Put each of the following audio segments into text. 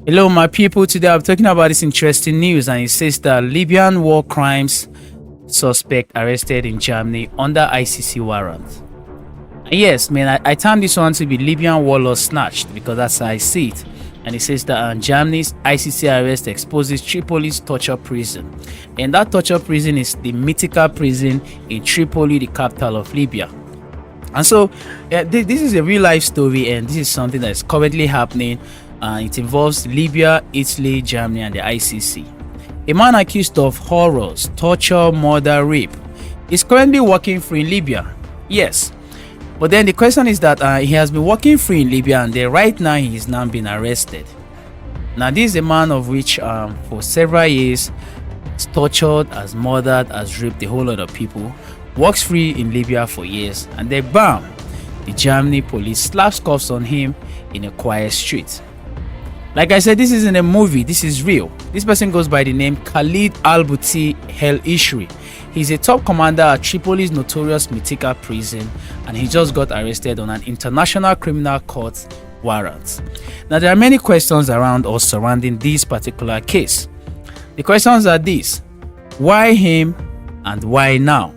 Hello, my people. Today I'm talking about this interesting news, and it says that Libyan war crimes suspect arrested in Germany under ICC warrant. And yes, man, I termed this one to be Libyan warlord snatched because that's how I see it. And it says that Germany's ICC arrest exposes Tripoli's torture prison, and that torture prison is the mythical prison in Tripoli, the capital of Libya. And so, this is a real life story, and this is something that is currently happening. It involves Libya, Italy, Germany, and the ICC. A man accused of horrors, torture, murder, rape is currently walking free in Libya. Yes. But then the question is that he has been walking free in Libya, and then right now he is now being arrested. Now this is a man of which for several years has tortured, has murdered, has raped a whole lot of people, walks free in Libya for years, and then bam, the Germany police slaps cuffs on him in a quiet street. Like I said, this isn't a movie, this is real. This person goes by the name Khalid Al-Bouti El Ishri. He's a top commander at Tripoli's notorious mythical prison, and he just got arrested on an international criminal court warrant. Now there are many questions around or surrounding this particular case. The questions are these: why him and why now?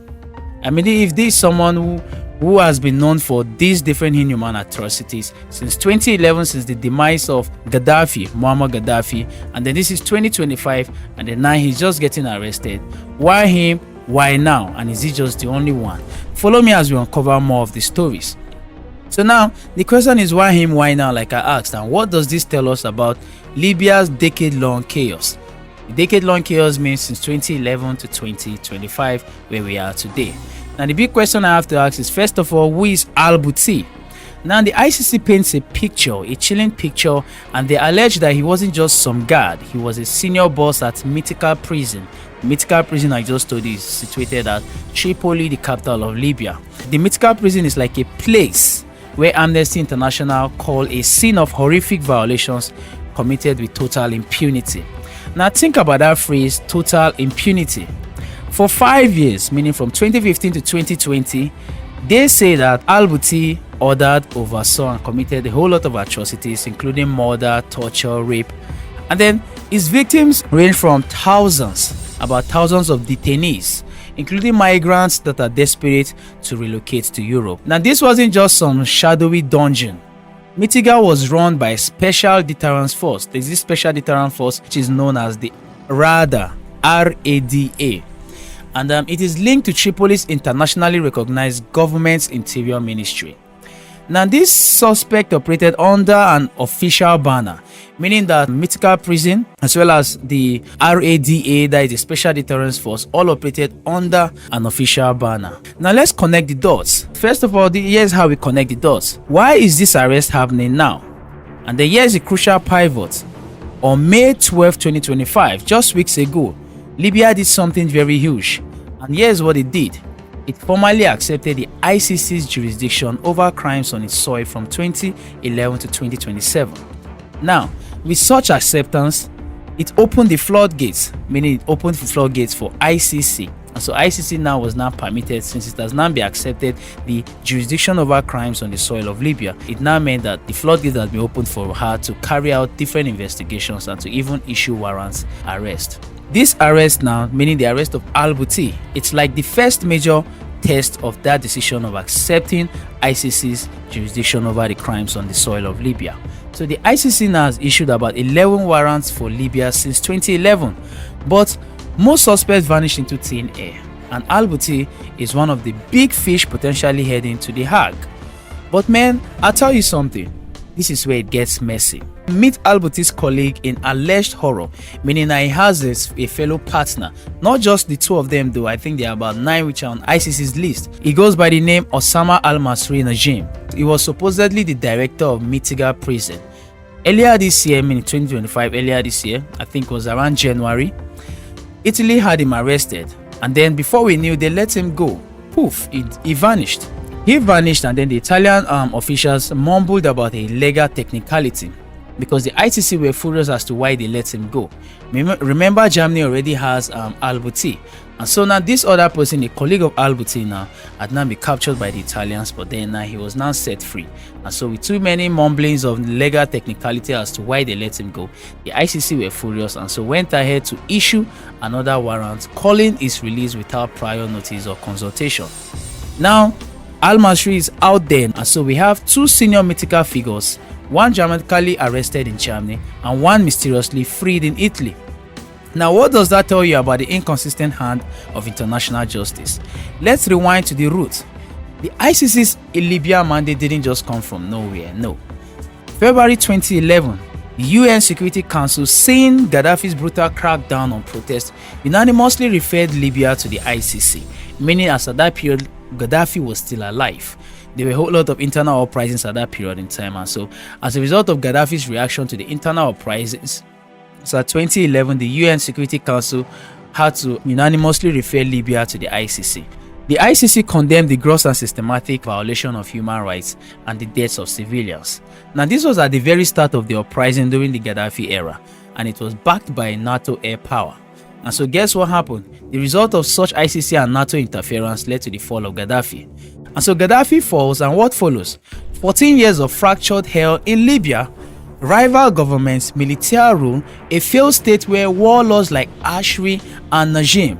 I mean, if this is someone who has been known for these different inhuman atrocities since 2011, since the demise of Gaddafi, Muammar Gaddafi, and then this is 2025, and then now he's just getting arrested. Why him? Why now? And is he just the only one? Follow me as we uncover more of the stories. So now the question is why him, why now, like I asked, and what does this tell us about Libya's decade-long chaos? The decade-long chaos means since 2011 to 2025, where we are today. Now the big question I have to ask is, first of all, who is Al-Bouti? Now the ICC paints a picture, a chilling picture, and they allege that he wasn't just some guard, he was a senior boss at mythical prison. The mythical prison I just told you is situated at Tripoli, the capital of Libya. The mythical prison is like a place where Amnesty International call a scene of horrific violations committed with total impunity. Now think about that phrase, total impunity. For 5 years, meaning from 2015 to 2020, they say that Al-Bouti ordered, oversaw, and committed a whole lot of atrocities, including murder, torture, rape. And then his victims range from thousands, about thousands of detainees, including migrants that are desperate to relocate to Europe. Now this wasn't just some shadowy dungeon. Mythical was run by a special deterrence force. There's this special deterrence force which is known as the RADA, R-A-D-A. And it is linked to Tripoli's internationally recognized government's interior ministry. Now this suspect operated under an official banner, meaning that mythical prison as well as the RADA, that is the special deterrence force, all operated under an official banner. Now let's connect the dots. First of all, here's how we connect the dots. Why is this arrest happening now? And then here's a crucial pivot. On May 12, 2025, just weeks ago, Libya did something very huge, and here's what it did. It formally accepted the ICC's jurisdiction over crimes on its soil from 2011 to 2027. Now, with such acceptance, it opened the floodgates, meaning it opened the floodgates for ICC. And so ICC now was now permitted, since it has now been accepted the jurisdiction over crimes on the soil of Libya. It now meant that the floodgates had been opened for her to carry out different investigations and to even issue warrants arrest. This arrest now, meaning the arrest of Al-Bouti, it's like the first major test of that decision of accepting ICC's jurisdiction over the crimes on the soil of Libya. So the ICC now has issued about 11 warrants for Libya since 2011, but most suspects vanished into thin air, and Al-Bouti is one of the big fish potentially heading to The Hague. But man, I'll tell you something, this is where it gets messy. Meet Al-Bouti's colleague in alleged horror, meaning that he has a fellow partner. Not just the two of them though, I think there are about 9 which are on ICC's list. He goes by the name Osama Al-Masri Najim. He was supposedly the director of mythical prison. Earlier this year, meaning 2025, earlier this year, I think it was around January, Italy had him arrested, and then before we knew, they let him go. Poof, he vanished. He vanished, and then the Italian officials mumbled about a legal technicality. because the ICC were furious as to why they let him go. Remember, Germany already has al-Bouti, and so now this other person, a colleague of al-Bouti now, had now been captured by the Italians, but then he was now set free. And so with too many mumblings of legal technicality as to why they let him go, the ICC were furious and so went ahead to issue another warrant calling his release without prior notice or consultation. Now al-Masri is out there, and so we have two senior mythical figures, one dramatically arrested in Germany and one mysteriously freed in Italy. Now, what does that tell you about the inconsistent hand of international justice? Let's rewind to the root. The ICC's Libya mandate didn't just come from nowhere, no. February 2011, the UN Security Council, seeing Gaddafi's brutal crackdown on protests, unanimously referred Libya to the ICC, meaning as at that period, Gaddafi was still alive. There were a whole lot of internal uprisings at that period in time, and so as a result of Gaddafi's reaction to the internal uprisings, so 2011, the UN Security Council had to unanimously refer Libya to the ICC. The ICC condemned the gross and systematic violation of human rights and the deaths of civilians. Now, this was at the very start of the uprising during the Gaddafi era, and it was backed by NATO air power. And so guess what happened? The result of such ICC and NATO interference led to the fall of Gaddafi. And so Gaddafi falls, and what follows? 14 years of fractured hell in Libya, rival governments, military rule, a failed state where warlords like Ashri and Najim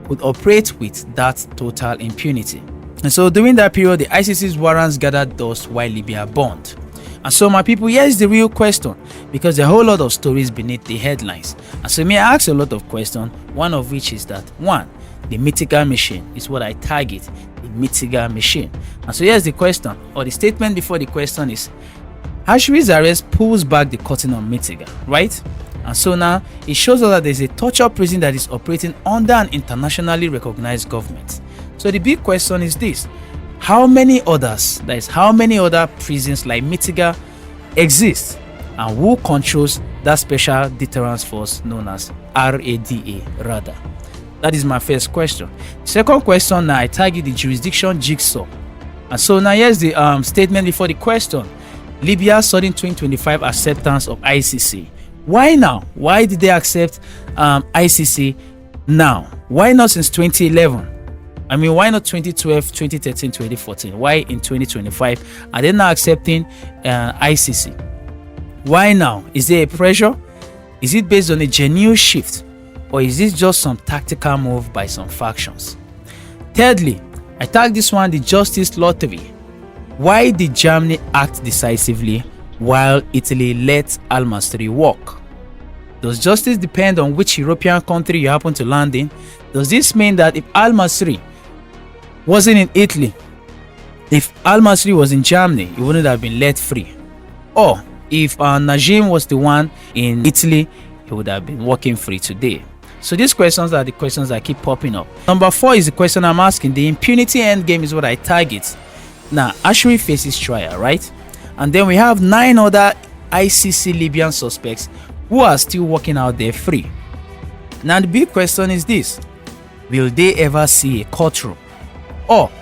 would operate with that total impunity. And so during that period, the ICC's warrants gathered dust while Libya burned. And so my people, here's the real question, because there are a whole lot of stories beneath the headlines. And so may I ask a lot of questions, one of which is that, one, the mythical machine is what I target, the mythical machine. And so here's the question, or the statement before the question is, Ashri's arrest pulls back the curtain on Mitiga, right? And so now it shows us that there's a torture prison that is operating under an internationally recognized government. So the big question is this: how many others, that is, how many other prisons like Mitiga exist, and who controls that special deterrence force known as RADA, RADA? That is my first question. Second question, now I target the jurisdiction jigsaw. And so now here's the statement before the question. Libya's sudden 2025 acceptance of ICC. Why now? Why did they accept ICC now? Why not since 2011? I mean, why not 2012, 2013, 2014? Why in 2025 are they now accepting ICC? Why now? Is there a pressure? Is it based on a genuine shift, or is this just some tactical move by some factions? Thirdly, I tag this one the justice lottery. Why did Germany act decisively while Italy let al-Masri walk? Does justice depend on which European country you happen to land in? Does this mean that if al-Masri wasn't in Italy, if al-Masri was in Germany, he wouldn't have been let free? Or if Najim was the one in Italy, he would have been walking free today? So these questions are the questions that keep popping up. Number 4 is the question I'm asking. The impunity endgame is what I target. Now, Ashri faces trial, right? And then we have 9 other ICC Libyan suspects who are still walking out there free. Now, the big question is this: will they ever see a courtroom? Or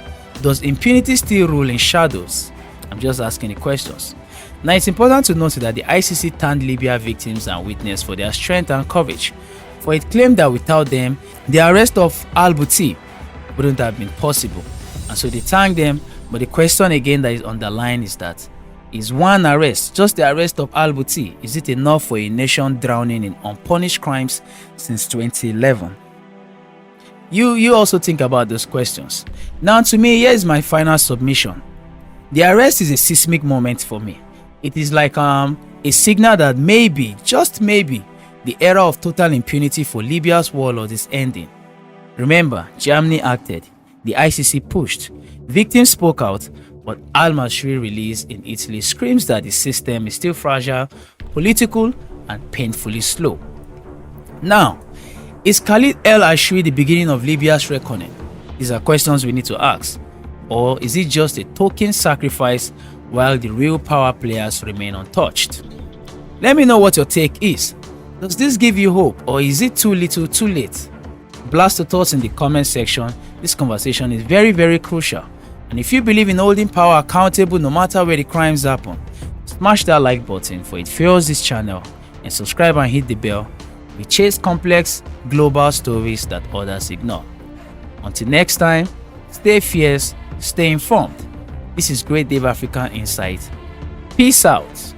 does impunity still rule in shadows? I'm just asking the questions. Now, it's important to note that the ICC thanked Libya victims and witnesses for their strength and courage, for it claimed that without them, the arrest of al-Bouti wouldn't have been possible. And so they thanked them. But the question again that is underlined is that, is one arrest, just the arrest of al-Bouti, is it enough for a nation drowning in unpunished crimes since 2011? You also think about those questions. Now, to me, here is my final submission. The arrest is a seismic moment for me. It is like a signal that maybe, just maybe, the era of total impunity for Libya's warlords is ending. Remember, Germany acted, the ICC pushed, victims spoke out, but al-Masri release in Italy screams that the system is still fragile, political, and painfully slow. Now, is Khalid el-Ashri the beginning of Libya's reckoning? These are questions we need to ask. Or is it just a token sacrifice while the real power players remain untouched? Let me know what your take is. Does this give you hope, or is it too little too late? Blast your thoughts in the comment section. This conversation is very, very crucial. And if you believe in holding power accountable no matter where the crimes happen, Smash that like button for it fuels this channel, and subscribe and hit the bell. We chase complex global stories that others ignore. Until next time, stay fierce, stay informed. This is Great Dave African Insight. Peace out.